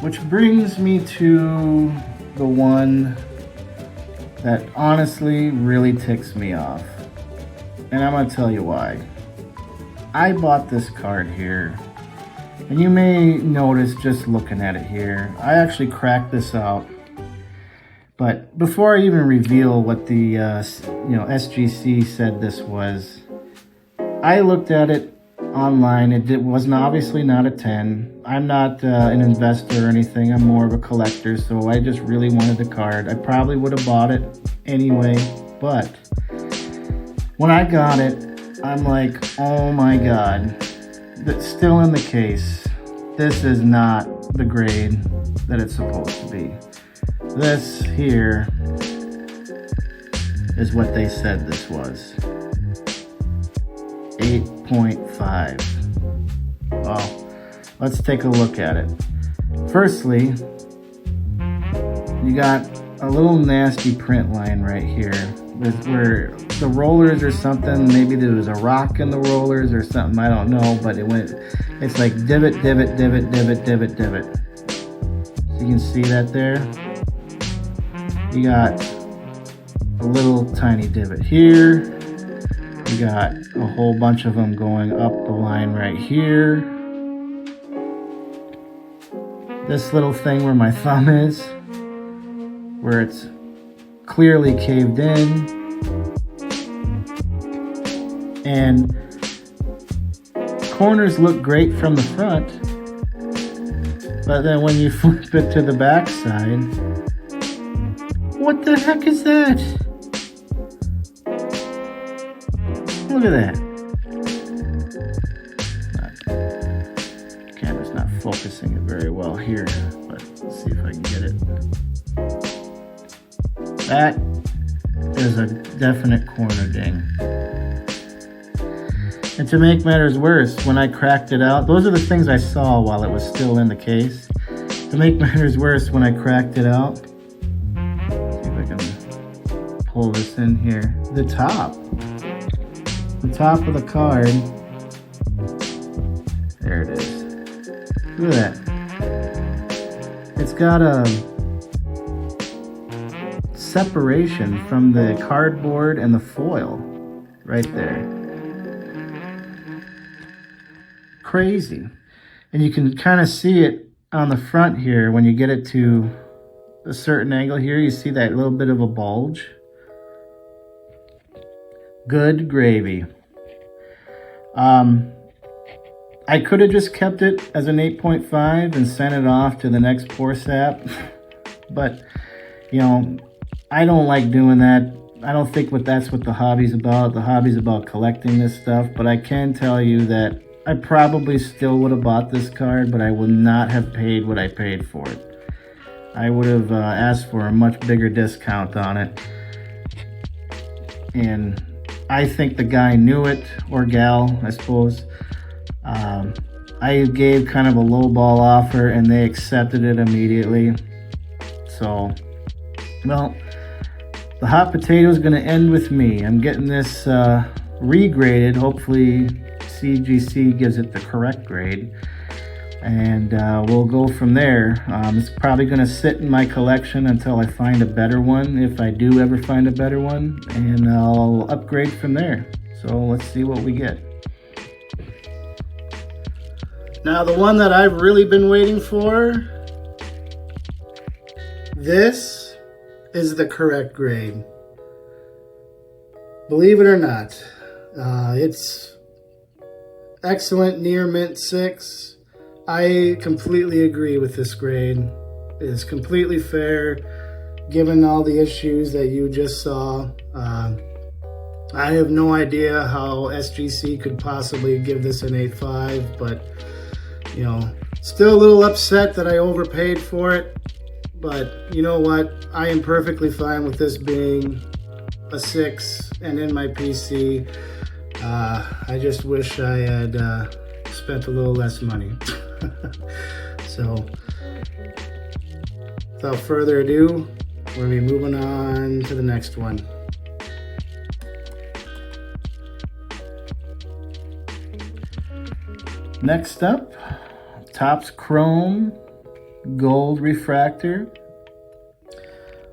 Which brings me to the one that honestly really ticks me off. And I'm going to tell you why. I bought this card here, and you may notice just looking at it here, I actually cracked this out. But before I even reveal what the SGC said this was, I looked at it online. It wasn't obviously not a 10. I'm not an investor or anything. I'm more of a collector, so I just really wanted the card. I probably would have bought it anyway, but when I got it, I'm like, oh my god, that's still in the case. This is not the grade that it's supposed to be. This here is what they said this was. 8.5. Well, let's take a look at it. Firstly, you got a little nasty print line right here. Where the rollers or something, maybe there was a rock in the rollers or something, I don't know, but it's like divot, divot, divot, divot, divot, divot. So you can see that there. You got a little tiny divot here. You got a whole bunch of them going up the line right here. This little thing where my thumb is, where it's clearly caved in, and corners look great from the front, but then when you flip it to the back side, what the heck is that? Look at that. Camera's not focusing it very well here, but let's see if I can get it. That is a definite corner ding. And to make matters worse, when I cracked it out, those are the things I saw while it was still in the case. To make matters worse, when I cracked it out, see if I can pull this in here. The top of the card, there it is. Look at that. It's got a separation from the cardboard and the foil right there. Crazy. And you can kind of see it on the front here when you get it to a certain angle here. You see that little bit of a bulge. Good gravy. I could have just kept it as an 8.5 and sent it off to the next pour sap, but you know, I don't like doing that. I don't think that's what the hobby's about. The hobby's about collecting this stuff, but I can tell you that I probably still would have bought this card, but I would not have paid what I paid for it. I would have asked for a much bigger discount on it, and I think the guy knew it, or gal, I suppose. I gave kind of a lowball offer, and they accepted it immediately. So, well, the hot potato is going to end with me. I'm getting this regraded. Hopefully, CGC gives it the correct grade, and we'll go from there. It's probably going to sit in my collection until I find a better one, if I do ever find a better one, and I'll upgrade from there. So let's see what we get. Now, the one that I've really been waiting for, this is the correct grade. Believe it or not, it's excellent, near mint 6. I completely agree with this grade. It is completely fair, given all the issues that you just saw. I have no idea how SGC could possibly give this an 8.5, but you know, still a little upset that I overpaid for it. But you know what? I am perfectly fine with this being a 6 and in my PC. I just wish I had spent a little less money. So, without further ado, we're going to be moving on to the next one. Next up, Topps Chrome gold refractor.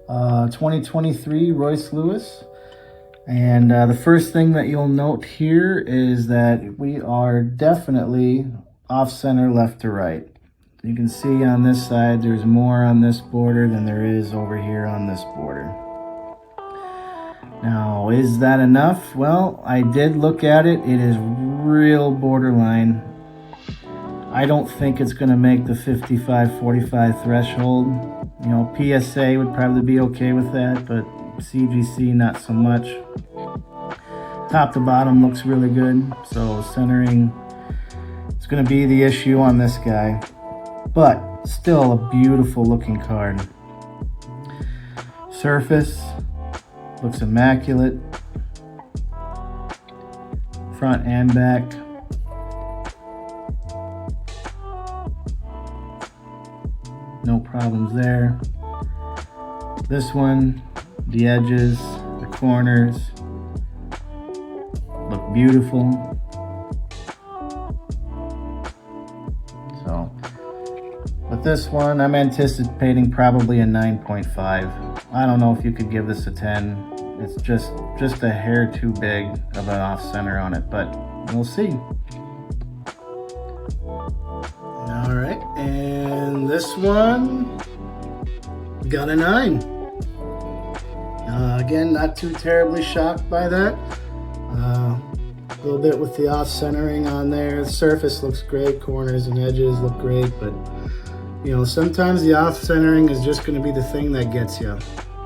2023 Royce Lewis. And the first thing that you'll note here is that we are definitely off center left to right. You can see on this side there's more on this border than there is over here on this border. Now, is that enough? Well, I did look at it. It is real borderline. I don't think it's going to make the 55-45 threshold. You know, PSA would probably be okay with that, but CGC not so much. Top to bottom looks really good, so centering is going to be the issue on this guy, but still a beautiful looking card. Surface looks immaculate, front and back. No problems there. This one, the edges, the corners look beautiful. So with this one, I'm anticipating probably a 9.5. I don't know if you could give this a 10. It's just a hair too big of an off center on it, but we'll see. All right, and this one got a 9. Again, not too terribly shocked by that. A little bit with the off centering on there. The surface looks great, corners and edges look great, but you know, sometimes the off centering is just going to be the thing that gets you.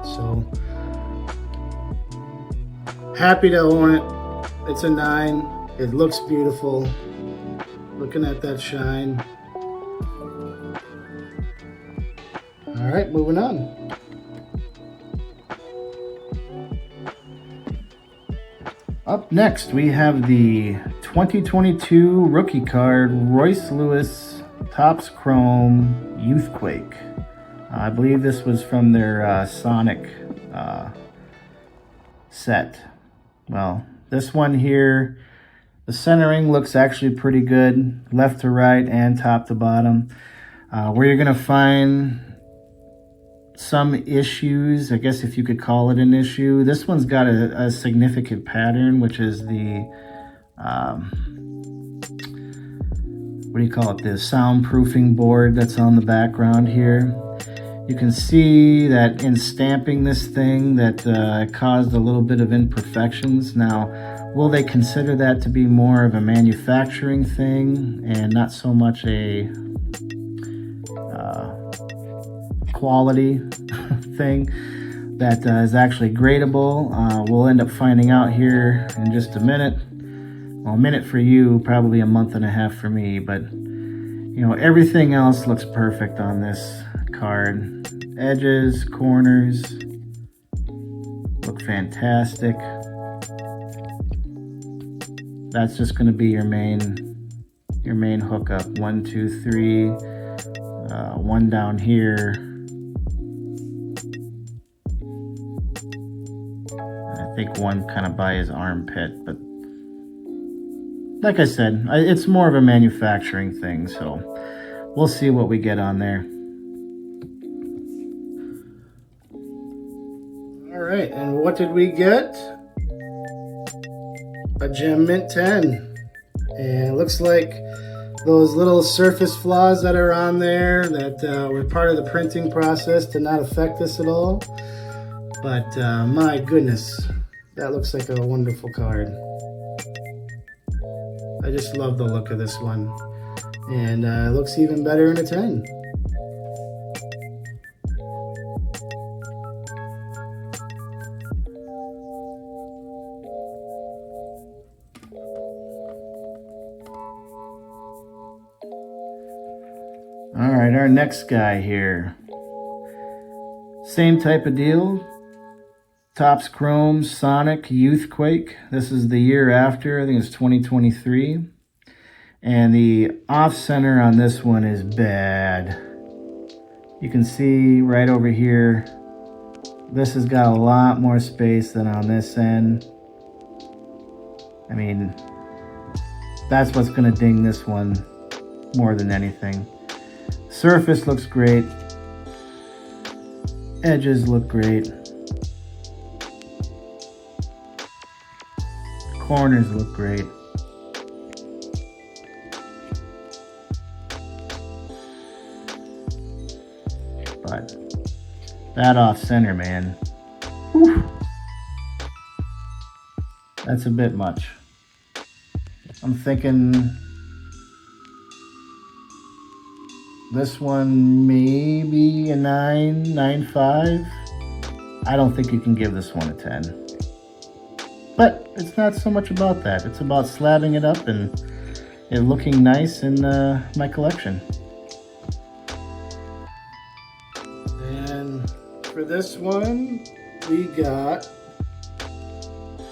So happy to own it. It's a 9. It looks beautiful. Looking at that shine. All right, moving on. Up next, we have the 2022 rookie card, Royce Lewis Topps Chrome Youthquake. I believe this was from their Sonic set. Well, this one here, the centering looks actually pretty good, left to right and top to bottom. Where you're gonna find some issues, I guess if you could call it an issue, this one's got a significant pattern, which is the what do you call it, the soundproofing board that's on the background here. You can see that in stamping this thing that it caused a little bit of imperfections. Now, will they consider that to be more of a manufacturing thing and not so much a quality thing that is actually gradable? We'll end up finding out here in just a minute. Well, a minute for you, probably a month and a half for me, but you know, everything else looks perfect on this card. Edges, corners look fantastic. That's just going to be your main hookup. 1, 2, 3. One down here. I think one kind of by his armpit, but like I said, it's more of a manufacturing thing, so we'll see what we get on there. All right, and what did we get? A Gem Mint 10. And it looks like those little surface flaws that are on there that were part of the printing process did not affect this at all. But my goodness, that looks like a wonderful card. I just love the look of this one. And it looks even better in a 10. All right, our next guy here. Same type of deal. Topps Chrome Sonic Youthquake. This is the year after. I think it's 2023. And the off center on this one is bad. You can see right over here, this has got a lot more space than on this end. I mean, that's what's gonna ding this one more than anything. Surface looks great. Edges look great. Corners look great. But that off center, man. Whew. That's a bit much. I'm thinking this one maybe a 9.5. I don't think you can give this one a 10. But it's not so much about that. It's about slabbing it up and it looking nice in my collection. And for this one, we got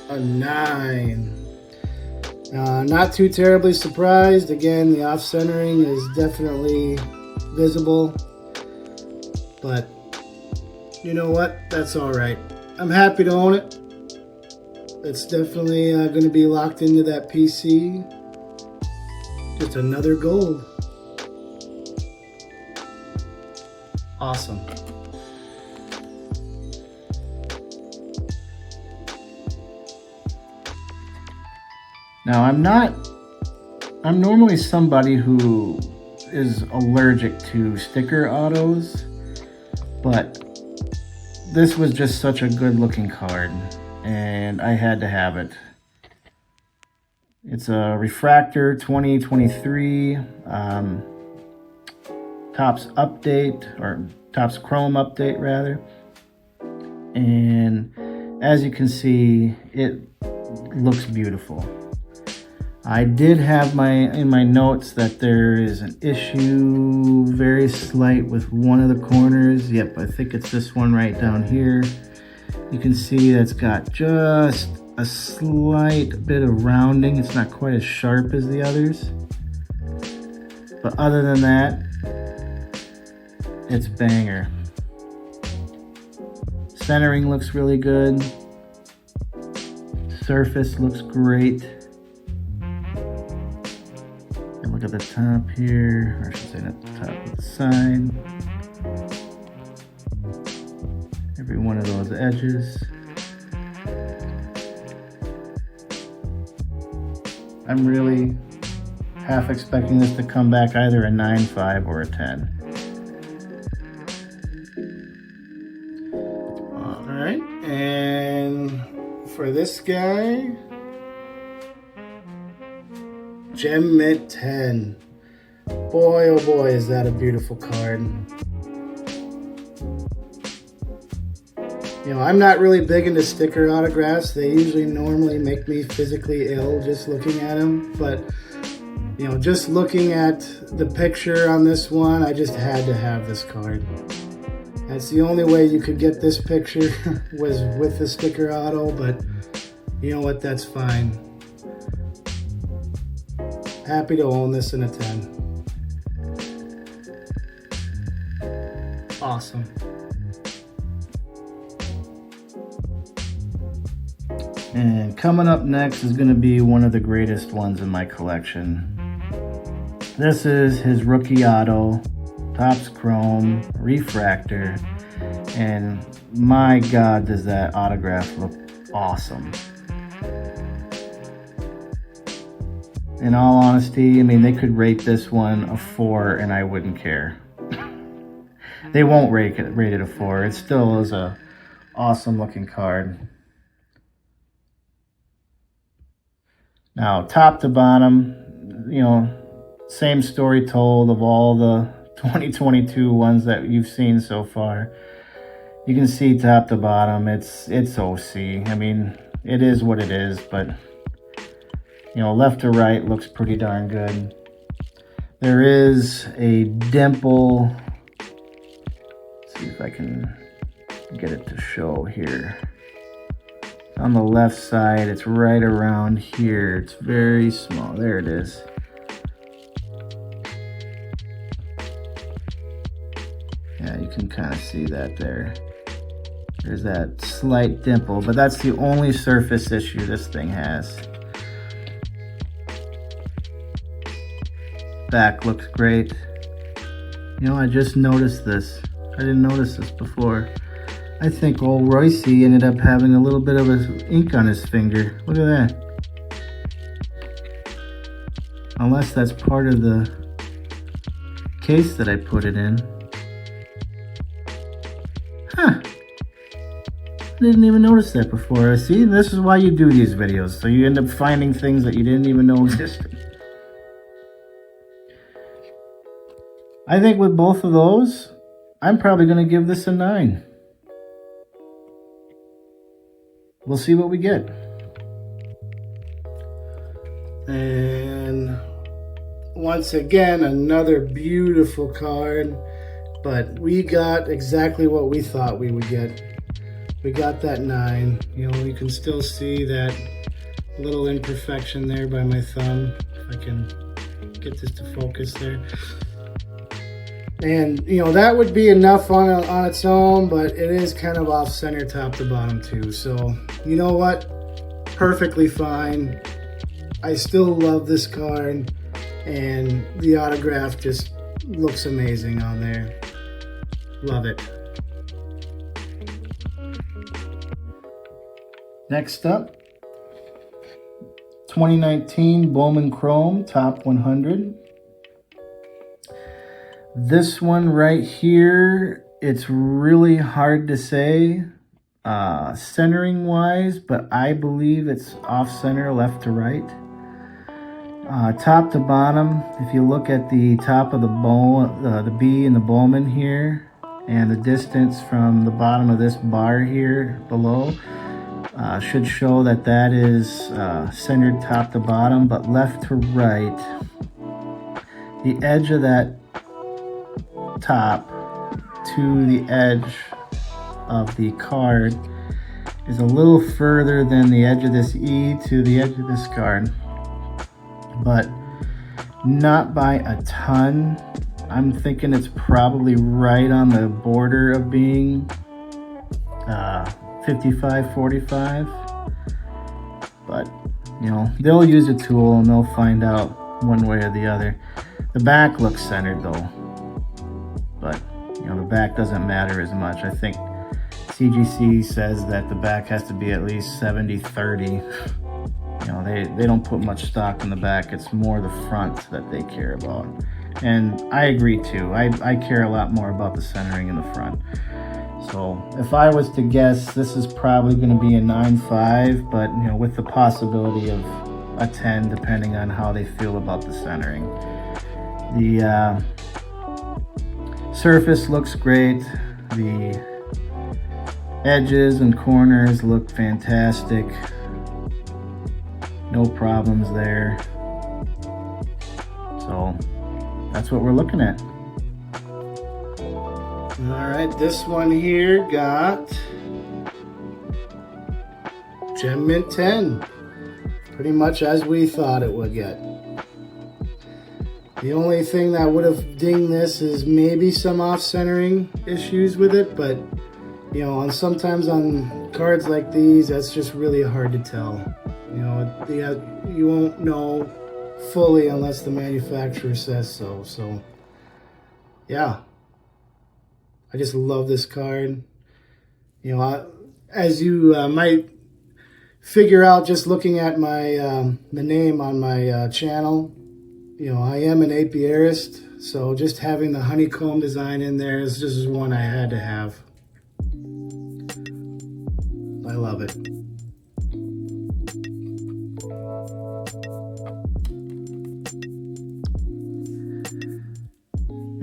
a 9. Not too terribly surprised. Again, the off-centering is definitely visible. But you know what? That's all right. I'm happy to own it. It's definitely going to be locked into that PC. Just another gold. Awesome. Now, I'm normally somebody who is allergic to sticker autos, but this was just such a good looking card and I had to have it. It's a Refractor 2023 Topps update, or Topps Chrome update rather. And as you can see, it looks beautiful. I did have in my notes that there is an issue, very slight, with one of the corners. Yep, I think it's this one right down here. You can see that's got just a slight bit of rounding. It's not quite as sharp as the others. But other than that, it's banger. Centering looks really good. Surface looks great. And look at the top here, or I should say not the top, but the side. Every one of those edges. I'm really half expecting this to come back either a 9.5 or a 10. Alright, and for this guy, Gem Mint 10. Boy, oh boy, is that a beautiful card. You know, I'm not really big into sticker autographs. They usually normally make me physically ill just looking at them. But, you know, just looking at the picture on this one, I just had to have this card. That's the only way you could get this picture was with the sticker auto, but you know what, that's fine. Happy to own this in a 10. Awesome. And coming up next is going to be one of the greatest ones in my collection. This is his rookie auto, Topps Chrome Refractor, and my God, does that autograph look awesome. In all honesty, I mean, they could rate this one a 4 and I wouldn't care. They won't rate it a 4. It still is a awesome looking card. Now, top to bottom, you know, same story told of all the 2022 ones that you've seen so far. You can see top to bottom, it's OC. I mean, it is what it is, but, you know, left to right looks pretty darn good. There is a dimple. Let's see if I can get it to show here. On the left side, it's right around here. It's very small. There it is. Yeah, you can kind of see that there. There's that slight dimple, but that's the only surface issue this thing has. Back looks great. You know, I just noticed this. I didn't notice this before. I think old Royce ended up having a little bit of ink on his finger. Look at that. Unless that's part of the case that I put it in. Huh. Didn't even notice that before. See, this is why you do these videos. So you end up finding things that you didn't even know existed. I think with both of those, I'm probably going to give this a 9. We'll see what we get. And once again, another beautiful card. But we got exactly what we thought we would get. We got that 9. You know, you can still see that little imperfection there by my thumb. If I can get this to focus there. And, you know, that would be enough on its own, but it is kind of off center top to bottom too. So, you know what? Perfectly fine. I still love this card, and the autograph just looks amazing on there. Love it. Next up, 2019 Bowman Chrome Top 100. This one right here, it's really hard to say centering wise, but I believe it's off center left to right. Top to bottom, if you look at the top of the B in the Bowman here, and the distance from the bottom of this bar here below, should show that that is centered top to bottom, but left to right, the edge of that top to the edge of the card is a little further than the edge of this E to the edge of this card, but not by a ton. I'm thinking it's probably right on the border of being 55-45, but you know, they'll use a tool and they'll find out one way or the other. The back looks centered though, but you know, the back doesn't matter as much. I think CGC says that the back has to be at least 70-30. You know, they don't put much stock in the back. It's more the front that they care about. And I agree too. I care a lot more about the centering in the front. So if I was to guess, this is probably going to be a 9.5, but you know, with the possibility of a 10 depending on how they feel about the centering. The surface looks great. The edges and corners look fantastic. No problems there. So that's what we're looking at. All right, this one here got Gem Mint 10. Pretty much as we thought it would get. The only thing that would have dinged this is maybe some off-centering issues with it, but you know, sometimes on cards like these, that's just really hard to tell. You know, you won't know fully unless the manufacturer says so. So, yeah, I just love this card. You know, as you might figure out just looking at my the name on my channel, you know, I am an apiarist, so just having the honeycomb design in there is just one I had to have. I love it.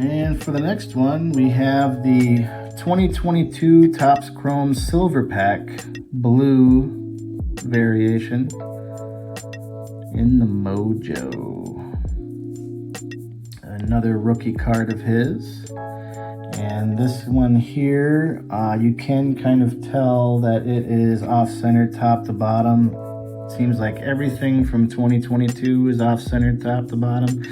And for the next one, we have the 2022 Topps Chrome Silver Pack Blue variation in the Mojo. Another rookie card of his. And this one here, you can kind of tell that it is off-centered top to bottom. Seems like everything from 2022 is off-centered top to bottom.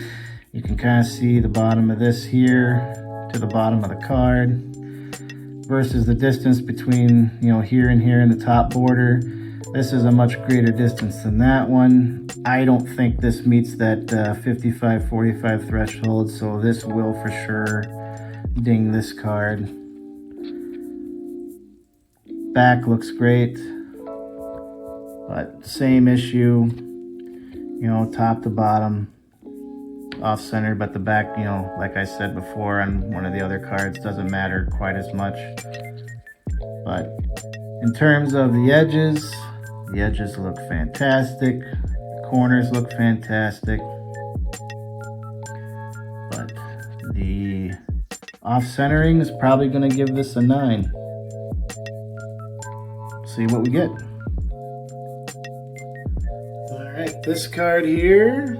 You can kind of see the bottom of this here to the bottom of the card versus the distance between, you know, here and here in the top border. This is a much greater distance than that one. I don't think this meets that 55-45 threshold, so this will for sure ding this card. Back looks great, but same issue, you know, top to bottom, off center, but the back, you know, like I said before on one of the other cards, doesn't matter quite as much. But in terms of the edges look fantastic. The corners look fantastic. But the off-centering is probably going to give this a 9. See what we get. All right, this card here,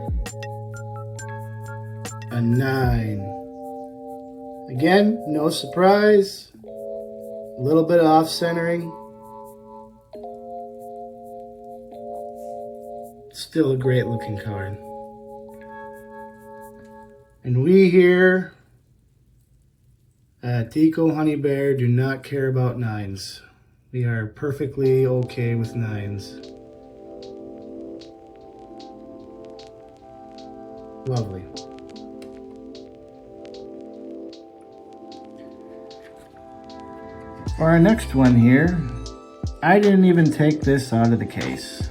a 9. Again, no surprise. A little bit of off-centering. Still a great looking card. And we here at Deco Honey Bear do not care about 9s. We are perfectly okay with 9s. Lovely. For our next one here, I didn't even take this out of the case.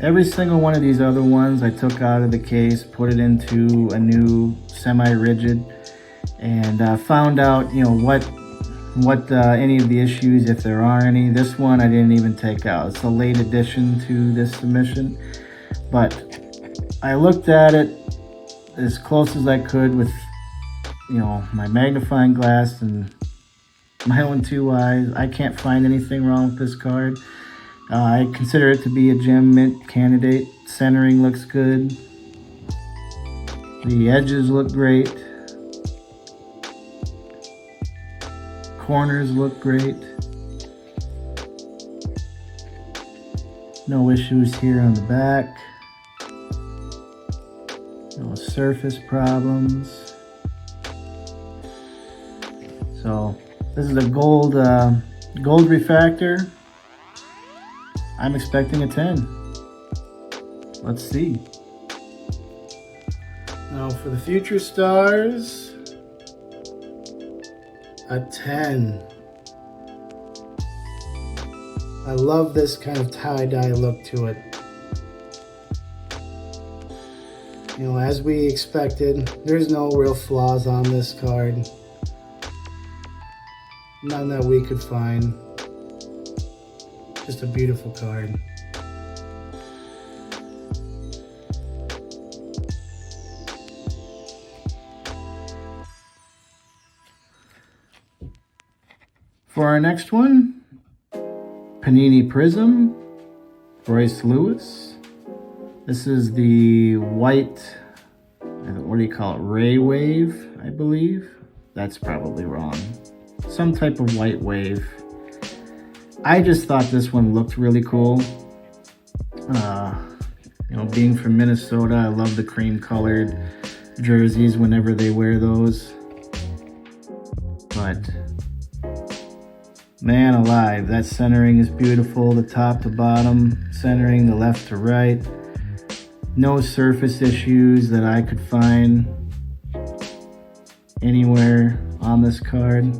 Every single one of these other ones I took out of the case, put it into a new semi-rigid, and found out, you know, what any of the issues, if there are any. This one I didn't even take out. It's a late addition to this submission, but I looked at it as close as I could with, you know, my magnifying glass and my own 2 eyes. I can't find anything wrong with this card. I consider it to be a gem mint candidate. Centering looks good. The edges look great. Corners look great. No issues here on the back. No surface problems. So this is a gold refractor. I'm expecting a 10. Let's see. Now for the future stars, a 10. I love this kind of tie-dye look to it. You know, as we expected, there's no real flaws on this card. None that we could find. Just a beautiful card. For our next one, Panini Prism, Royce Lewis. This is the white, what do you call it, Ray Wave, I believe. That's probably wrong. Some type of white wave. I just thought this one looked really cool. You know, being from Minnesota, I love the cream colored jerseys whenever they wear those. But man alive, that centering is beautiful. The top to bottom, centering the left to right. No surface issues that I could find anywhere on this card.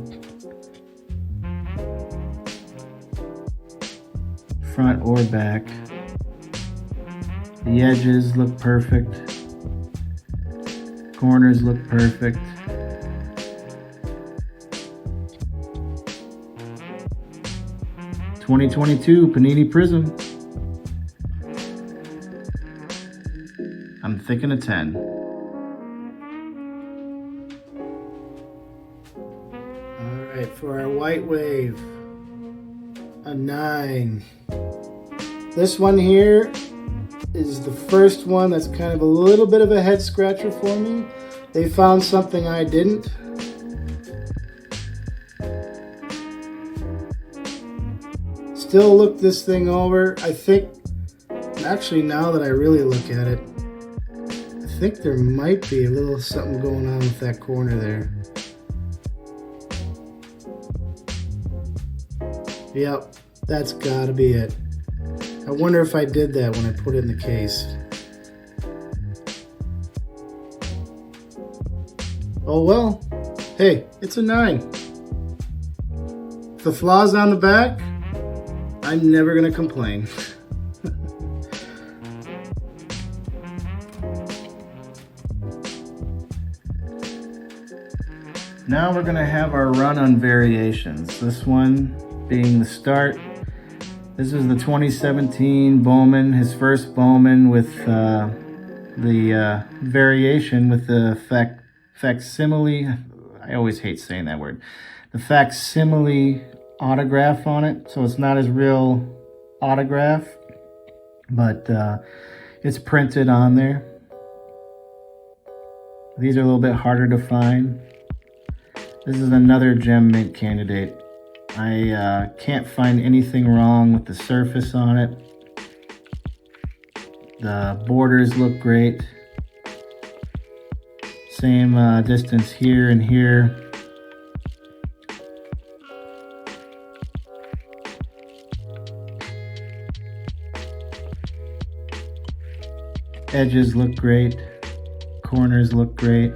Front or back. The edges look perfect. Corners look perfect. '22 Panini Prism. I'm thinking a 10. All right, for our white wave, a 9. This one here is the first one that's kind of a little bit of a head scratcher for me. They found something I didn't. Still look this thing over. I think, actually now that I really look at it, I think there might be a little something going on with that corner there. Yep, that's gotta be it. I wonder if I did that when I put it in the case. Oh well, hey, it's a 9. If the flaws on the back, I'm never gonna complain. Now we're gonna have our run on variations. This one being the start. This is the 2017 Bowman, his first Bowman with the variation with the facsimile. I always hate saying that word. The facsimile autograph on it. So it's not his real autograph, but it's printed on there. These are a little bit harder to find. This is another gem mint candidate. I can't find anything wrong with the surface on it. The borders look great. Same distance here and here. Edges look great. Corners look great.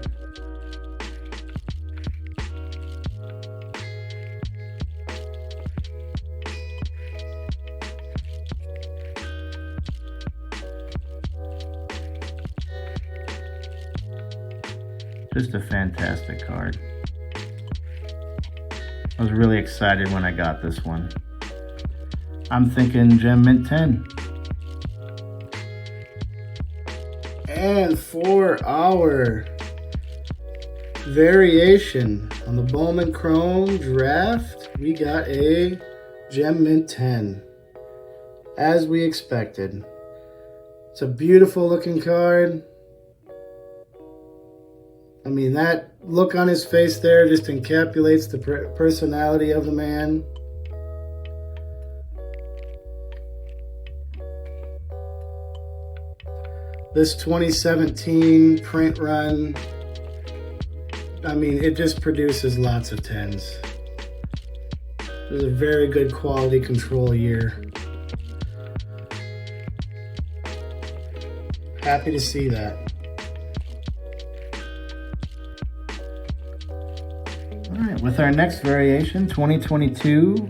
Just a fantastic card. I was really excited when I got this one. I'm thinking Gem Mint 10. And for our variation on the Bowman Chrome draft, we got a Gem Mint 10. As we expected. It's a beautiful looking card. I mean, that look on his face there just encapsulates the personality of the man. This 2017 print run, I mean, it just produces lots of 10s. It was a very good quality control year. Happy to see that. All right, with our next variation, 2022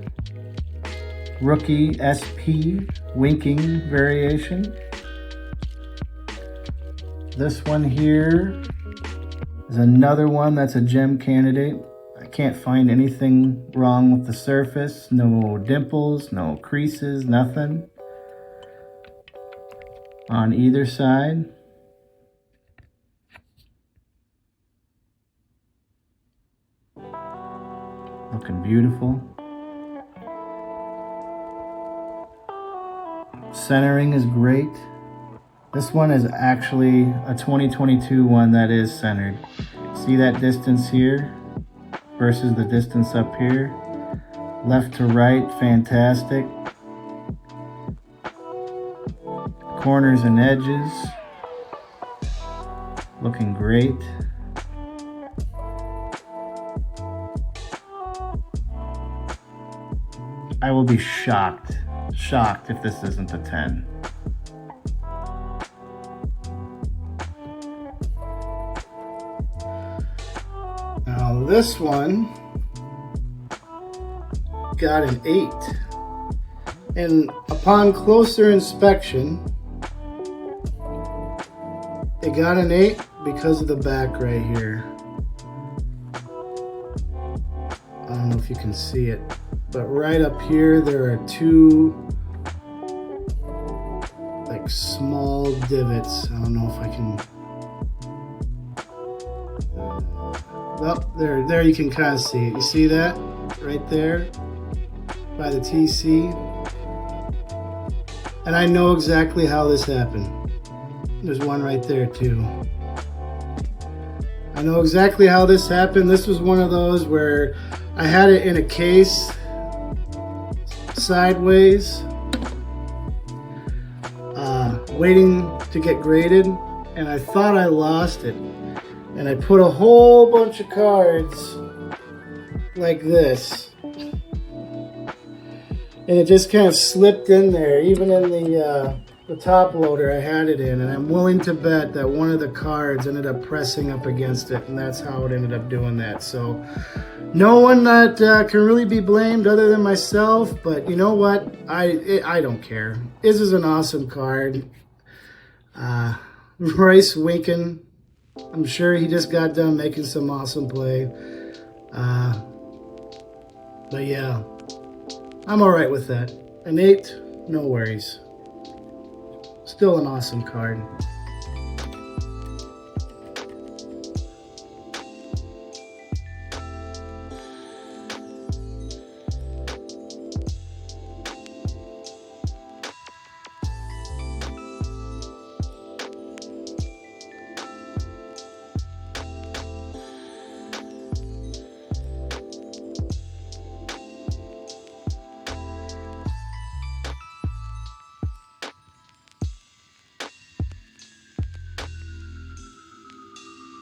Rookie SP Winking variation. This one here is another one that's a gem candidate. I can't find anything wrong with the surface. No dimples, no creases, nothing on either side. Looking beautiful. Centering is great. This one is actually a 2022 one that is centered. See that distance here versus the distance up here? Left to right, fantastic. Corners and edges, looking great. I will be shocked if this isn't a 10. Now this one got an 8. And upon closer inspection, it got an 8 because of the back right here. I don't know if you can see it. But right up here, there are 2 like small divots. I don't know if I can. Well, there you can kind of see it. You see that right there by the TC? And I know exactly how this happened. There's one right there too. I know exactly how this happened. This was one of those where I had it in a case sideways, waiting to get graded, and I thought I lost it, and I put a whole bunch of cards like this, and it just kind of slipped in there, even in the the top loader I had it in, and I'm willing to bet that one of the cards ended up pressing up against it, and that's how it ended up doing that. So no one that can really be blamed other than myself, but you know what? I don't care. This is an awesome card. Bryce Winkin, I'm sure he just got done making some awesome play. But yeah, I'm all right with that. An 8, no worries. Still an awesome card.